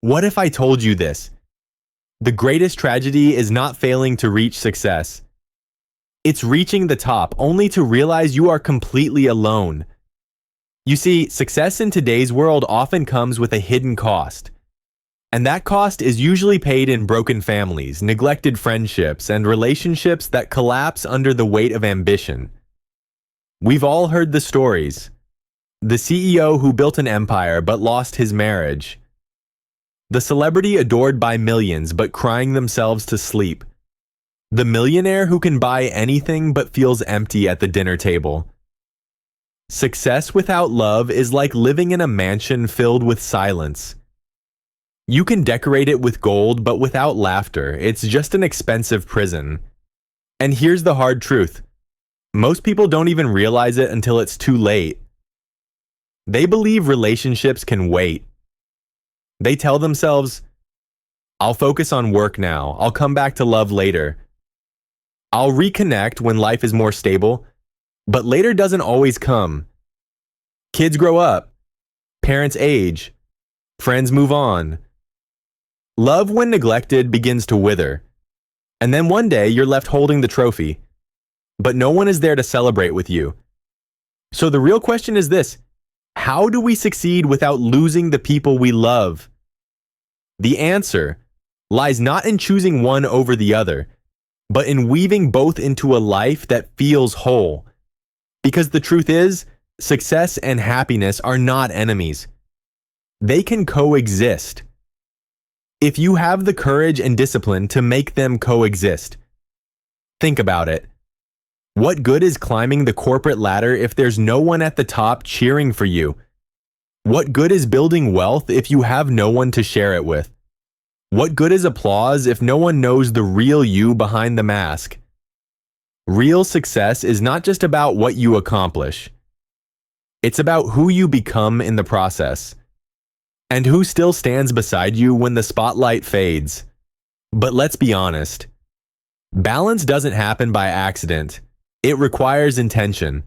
What if I told you this? The greatest tragedy is not failing to reach success. It's reaching the top only to realize you are completely alone. You see, success in today's world often comes with a hidden cost. And that cost is usually paid in broken families, neglected friendships, and relationships that collapse under the weight of ambition. We've all heard the stories. The CEO who built an empire but lost his marriage. The celebrity adored by millions but crying themselves to sleep. The millionaire who can buy anything but feels empty at the dinner table. Success without love is like living in a mansion filled with silence. You can decorate it with gold, but without laughter, it's just an expensive prison. And here's the hard truth. Most people don't even realize it until it's too late. They believe relationships can wait. They tell themselves, I'll focus on work now. I'll come back to love later. I'll reconnect when life is more stable, but later doesn't always come. Kids grow up. Parents age. Friends move on. Love, when neglected, begins to wither. And then one day you're left holding the trophy, but no one is there to celebrate with you. So the real question is this: how do we succeed without losing the people we love? The answer lies not in choosing one over the other, but in weaving both into a life that feels whole. Because the truth is, success and happiness are not enemies. They can coexist. If you have the courage and discipline to make them coexist. Think about it. What good is climbing the corporate ladder if there's no one at the top cheering for you? What good is building wealth if you have no one to share it with? What good is applause if no one knows the real you behind the mask? Real success is not just about what you accomplish. It's about who you become in the process. And who still stands beside you when the spotlight fades. But let's be honest. Balance doesn't happen by accident. It requires intention.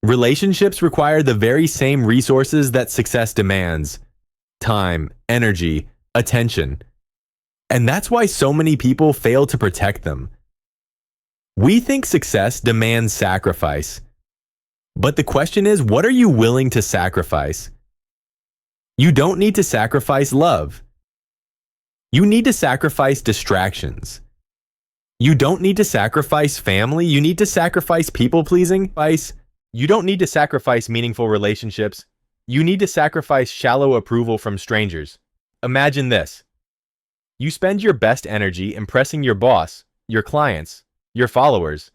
Relationships require the very same resources that success demands: time, energy, attention. And that's why so many people fail to protect them. We think success demands sacrifice. But the question is, what are you willing to sacrifice? You don't need to sacrifice love. You need to sacrifice distractions. You don't need to sacrifice family. You need to sacrifice people-pleasing. You don't need to sacrifice meaningful relationships. You need to sacrifice shallow approval from strangers. Imagine this. You spend your best energy impressing your boss, your clients, your followers.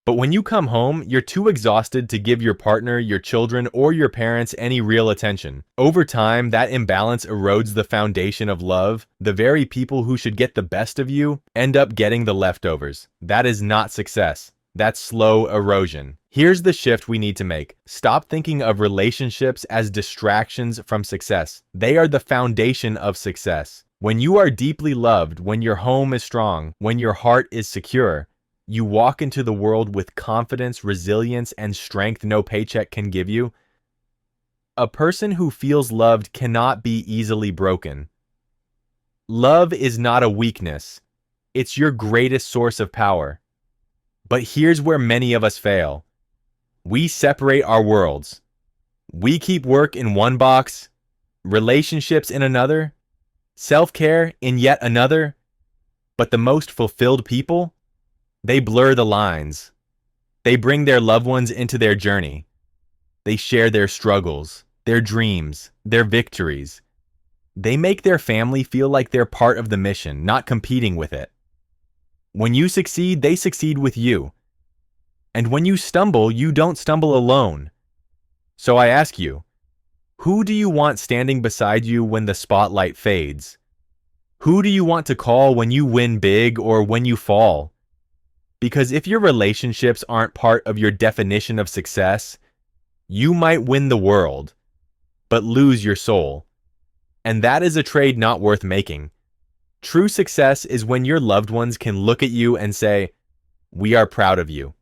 But when you come home, you're too exhausted to give your partner, your children, or your parents any real attention. Over time, that imbalance erodes the foundation of love. The very people who should get the best of you end up getting the leftovers. That is not success. That's slow erosion. Here's the shift we need to make. Stop thinking of relationships as distractions from success. They are the foundation of success. When you are deeply loved, when your home is strong, when your heart is secure, you walk into the world with confidence, resilience, and strength no paycheck can give you. A person who feels loved cannot be easily broken. Love is not a weakness. It's your greatest source of power. But here's where many of us fail. We separate our worlds. We keep work in one box, relationships in another, self-care in yet another. But the most fulfilled people, they blur the lines. They bring their loved ones into their journey. They share their struggles, their dreams, their victories. They make their family feel like they're part of the mission, not competing with it. When you succeed, they succeed with you. And when you stumble, you don't stumble alone. So I ask you, who do you want standing beside you when the spotlight fades? Who do you want to call when you win big or when you fall? Because if your relationships aren't part of your definition of success, you might win the world, but lose your soul. And that is a trade not worth making. True success is when your loved ones can look at you and say, "We are proud of you."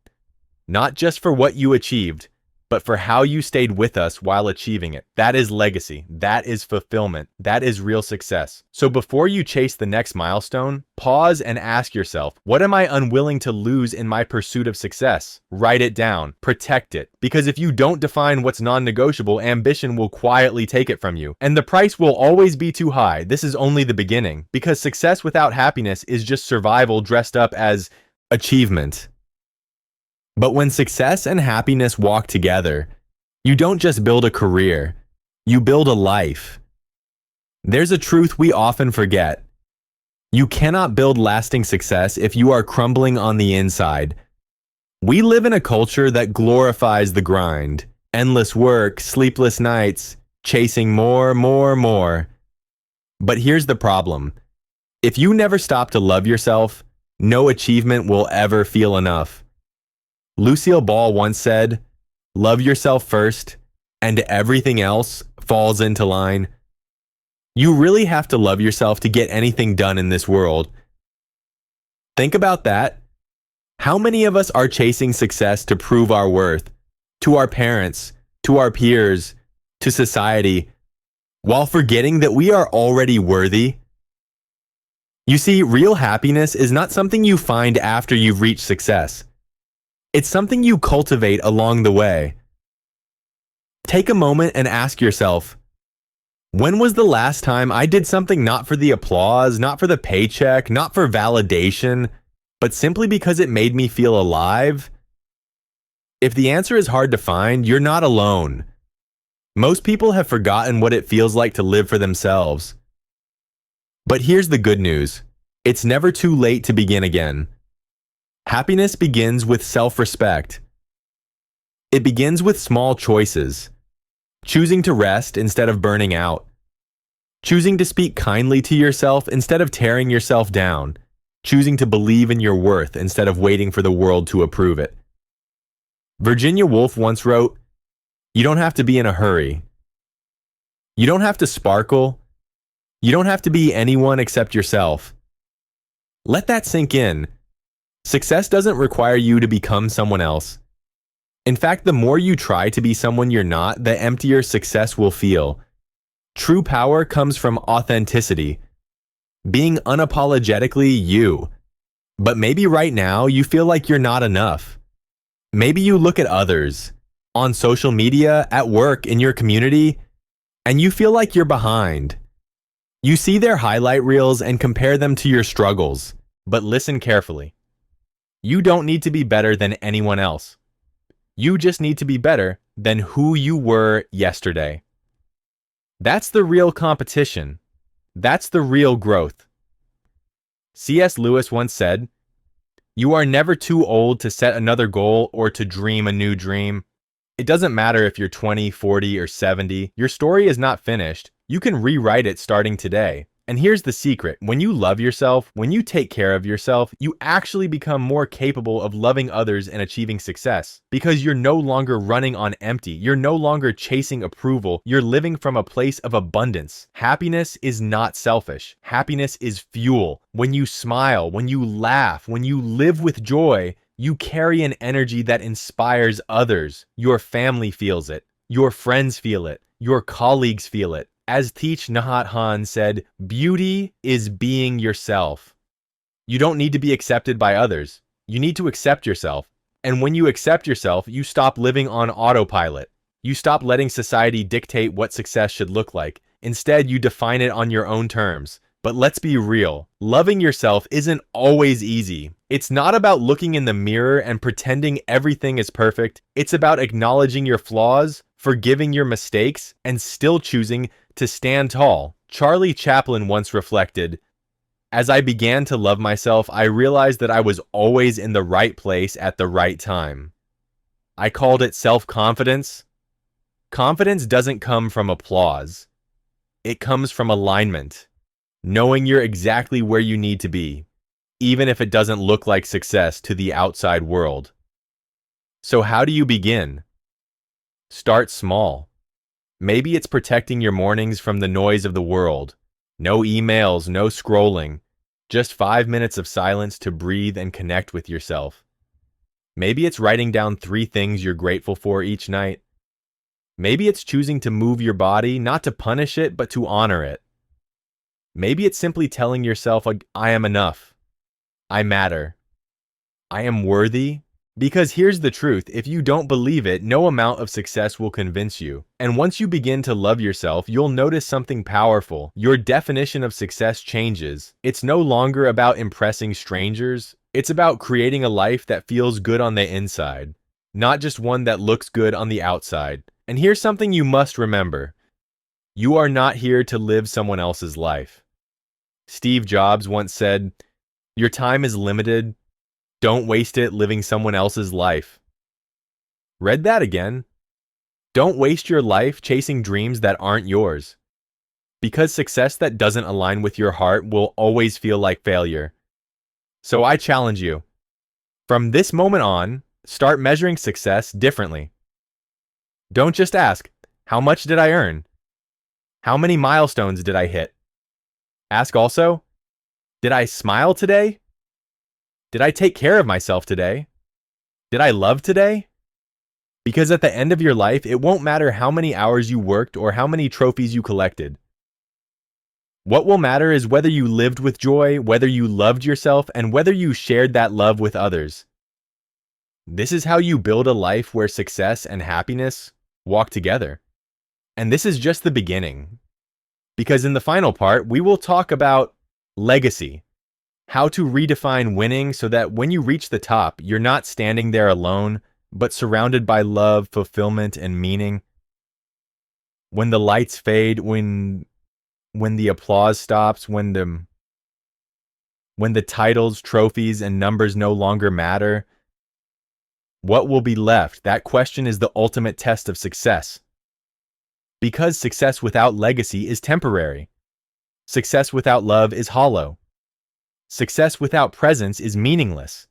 Not just for what you achieved, but for how you stayed with us while achieving it. That is legacy. That is fulfillment. That is real success. So before you chase the next milestone, pause and ask yourself, what am I unwilling to lose in my pursuit of success? Write it down. Protect it. Because if you don't define what's non-negotiable, ambition will quietly take it from you. And the price will always be too high. This is only the beginning. Because success without happiness is just survival dressed up as achievement. But when success and happiness walk together, you don't just build a career, you build a life. There's a truth we often forget. You cannot build lasting success if you are crumbling on the inside. We live in a culture that glorifies the grind, endless work, sleepless nights, chasing more. But here's the problem. If you never stop to love yourself, no achievement will ever feel enough. Lucille Ball once said, "Love yourself first, and everything else falls into line." You really have to love yourself to get anything done in this world. Think about that. How many of us are chasing success to prove our worth, to our parents, to our peers, to society, while forgetting that we are already worthy? You see, real happiness is not something you find after you've reached success. It's something you cultivate along the way. Take a moment and ask yourself, when was the last time I did something not for the applause, not for the paycheck, not for validation, but simply because it made me feel alive? If the answer is hard to find, you're not alone. Most people have forgotten what it feels like to live for themselves. But here's the good news. It's never too late to begin again. Happiness begins with self-respect. It begins with small choices. Choosing to rest instead of burning out. Choosing to speak kindly to yourself instead of tearing yourself down. Choosing to believe in your worth instead of waiting for the world to approve it. Virginia Woolf once wrote, "You don't have to be in a hurry. You don't have to sparkle. You don't have to be anyone except yourself." Let that sink in. Success doesn't require you to become someone else. In fact, the more you try to be someone you're not, the emptier success will feel. True power comes from authenticity, being unapologetically you. But maybe right now you feel like you're not enough. Maybe you look at others, on social media, at work, in your community, and you feel like you're behind. You see their highlight reels and compare them to your struggles. But listen carefully. You don't need to be better than anyone else. You just need to be better than who you were yesterday. That's the real competition. That's the real growth. C.S. Lewis once said, "You are never too old to set another goal or to dream a new dream." It doesn't matter if you're 20, 40, or 70. Your story is not finished. You can rewrite it starting today. And here's the secret. When you love yourself, when you take care of yourself, you actually become more capable of loving others and achieving success. Because you're no longer running on empty. You're no longer chasing approval. You're living from a place of abundance. Happiness is not selfish. Happiness is fuel. When you smile, when you laugh, when you live with joy, you carry an energy that inspires others. Your family feels it. Your friends feel it. Your colleagues feel it. As Thich Nhat Hanh said, beauty is being yourself. You don't need to be accepted by others. You need to accept yourself. And when you accept yourself, you stop living on autopilot. You stop letting society dictate what success should look like. Instead, you define it on your own terms. But let's be real. Loving yourself isn't always easy. It's not about looking in the mirror and pretending everything is perfect. It's about acknowledging your flaws, forgiving your mistakes, and still choosing to stand tall. Charlie Chaplin once reflected, "As I began to love myself, I realized that I was always in the right place at the right time." I called it self-confidence. Confidence doesn't come from applause. It comes from alignment, knowing you're exactly where you need to be, even if it doesn't look like success to the outside world. So how do you begin? Start small. Maybe it's protecting your mornings from the noise of the world. No emails, no scrolling. Just 5 minutes of silence to breathe and connect with yourself. Maybe it's writing down 3 things you're grateful for each night. Maybe it's choosing to move your body, not to punish it, but to honor it. Maybe it's simply telling yourself, like, I am enough. I matter. I am worthy. Because here's the truth, if you don't believe it, no amount of success will convince you. And once you begin to love yourself, you'll notice something powerful. Your definition of success changes. It's no longer about impressing strangers. It's about creating a life that feels good on the inside, not just one that looks good on the outside. And here's something you must remember. You are not here to live someone else's life. Steve Jobs once said, "Your time is limited. Don't waste it living someone else's life." Read that again. Don't waste your life chasing dreams that aren't yours. Because success that doesn't align with your heart will always feel like failure. So I challenge you. From this moment on, start measuring success differently. Don't just ask, how much did I earn? How many milestones did I hit? Ask also, did I smile today? Did I take care of myself today? Did I love today? Because at the end of your life, it won't matter how many hours you worked or how many trophies you collected. What will matter is whether you lived with joy, whether you loved yourself, and whether you shared that love with others. This is how you build a life where success and happiness walk together. And this is just the beginning. Because in the final part, we will talk about legacy. How to redefine winning so that when you reach the top, you're not standing there alone, but surrounded by love, fulfillment, and meaning. When the lights fade, when the applause stops, when the titles, trophies, and numbers no longer matter, what will be left? That question is the ultimate test of success. Because success without legacy is temporary. Success without love is hollow. Success without presence is meaningless.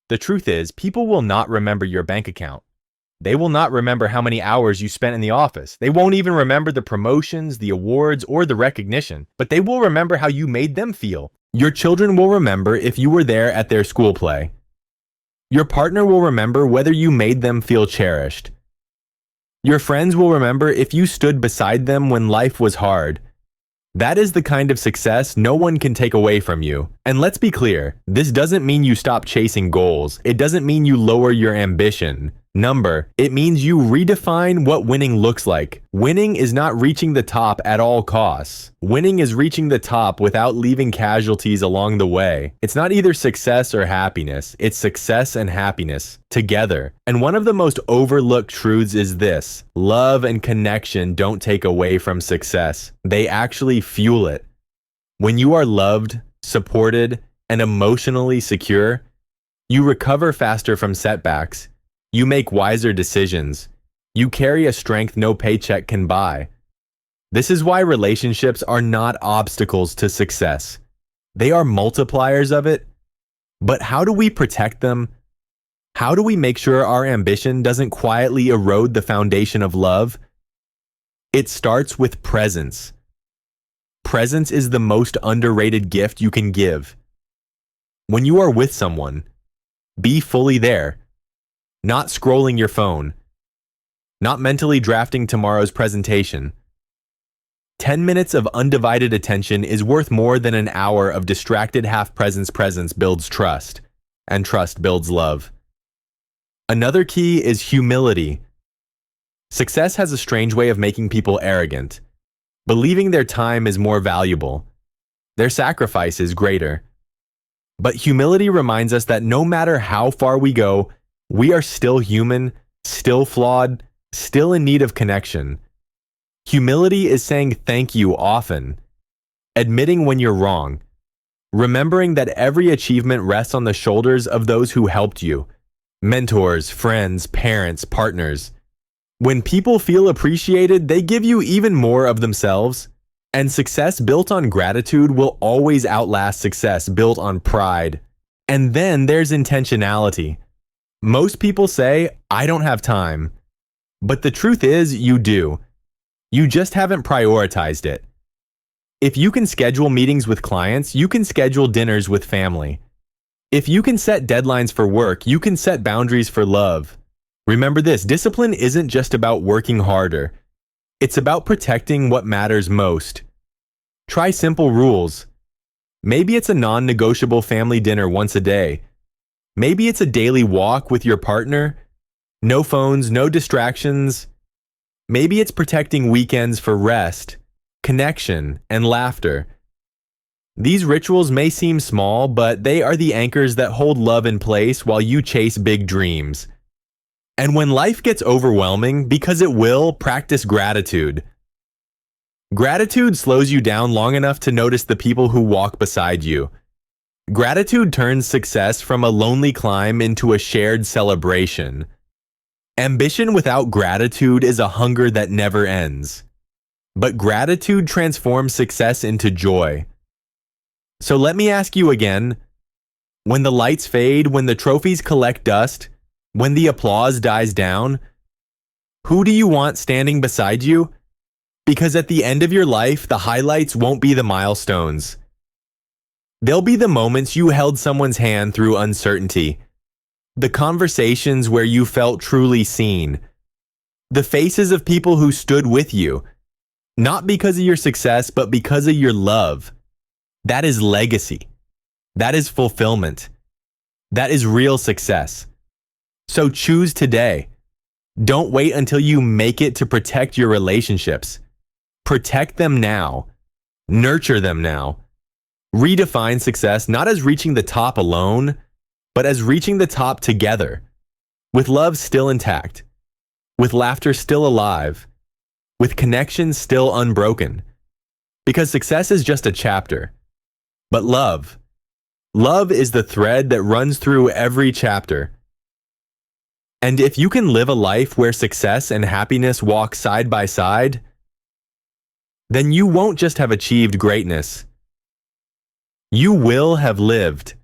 The truth is, people will not remember your bank account. They will not remember how many hours you spent in the office. They won't even remember the promotions, the awards, or the recognition, but they will remember how you made them feel. Your children will remember if you were there at their school play. Your partner will remember whether you made them feel cherished. Your friends will remember if you stood beside them when life was hard. That is the kind of success no one can take away from you. And let's be clear, this doesn't mean you stop chasing goals. It doesn't mean you lower your ambition. It means you redefine what winning looks like. Winning is not reaching the top at all costs. Winning is reaching the top without leaving casualties along the way. It's not either success or happiness. It's success and happiness together. And one of the most overlooked truths is this: love and connection don't take away from success. They actually fuel it. When you are loved, supported, and emotionally secure, you recover faster from setbacks. You make wiser decisions. You carry a strength no paycheck can buy. This is why relationships are not obstacles to success. They are multipliers of it. But how do we protect them? How do we make sure our ambition doesn't quietly erode the foundation of love? It starts with presence. Presence is the most underrated gift you can give. When you are with someone, be fully there. Not scrolling your phone. Not mentally drafting tomorrow's presentation. 10 minutes of undivided attention is worth more than an hour of distracted half-presence. Presence builds trust, and trust builds love. Another key is humility. Success has a strange way of making people arrogant, believing their time is more valuable, their sacrifice is greater. But humility reminds us that no matter how far we go, we are still human, still flawed, still in need of connection. Humility is saying thank you often, admitting when you're wrong, remembering that every achievement rests on the shoulders of those who helped you, mentors, friends, parents, partners. When people feel appreciated, they give you even more of themselves. And success built on gratitude will always outlast success built on pride. And then there's intentionality. Most people say, I don't have time. But the truth is, you do. You just haven't prioritized it. If you can schedule meetings with clients, you can schedule dinners with family. If you can set deadlines for work, you can set boundaries for love. Remember this, discipline isn't just about working harder. It's about protecting what matters most. Try simple rules. Maybe it's a non-negotiable family dinner once a day. Maybe it's a daily walk with your partner. No phones, no distractions. Maybe it's protecting weekends for rest, connection, and laughter. These rituals may seem small, but they are the anchors that hold love in place while you chase big dreams. And when life gets overwhelming, because it will, practice gratitude. Gratitude slows you down long enough to notice the people who walk beside you. Gratitude turns success from a lonely climb into a shared celebration. Ambition without gratitude is a hunger that never ends. But gratitude transforms success into joy. So let me ask you again, when the lights fade, when the trophies collect dust, when the applause dies down, who do you want standing beside you? Because at the end of your life, the highlights won't be the milestones. They'll be the moments you held someone's hand through uncertainty, the conversations where you felt truly seen, the faces of people who stood with you, not because of your success, but because of your love. That is legacy. That is fulfillment. That is real success. So choose today. Don't wait until you make it to protect your relationships. Protect them now. Nurture them now. Redefine success not as reaching the top alone, but as reaching the top together, with love still intact, with laughter still alive, with connections still unbroken. Because success is just a chapter. But love is the thread that runs through every chapter. And if you can live a life where success and happiness walk side by side, then you won't just have achieved greatness. You will have lived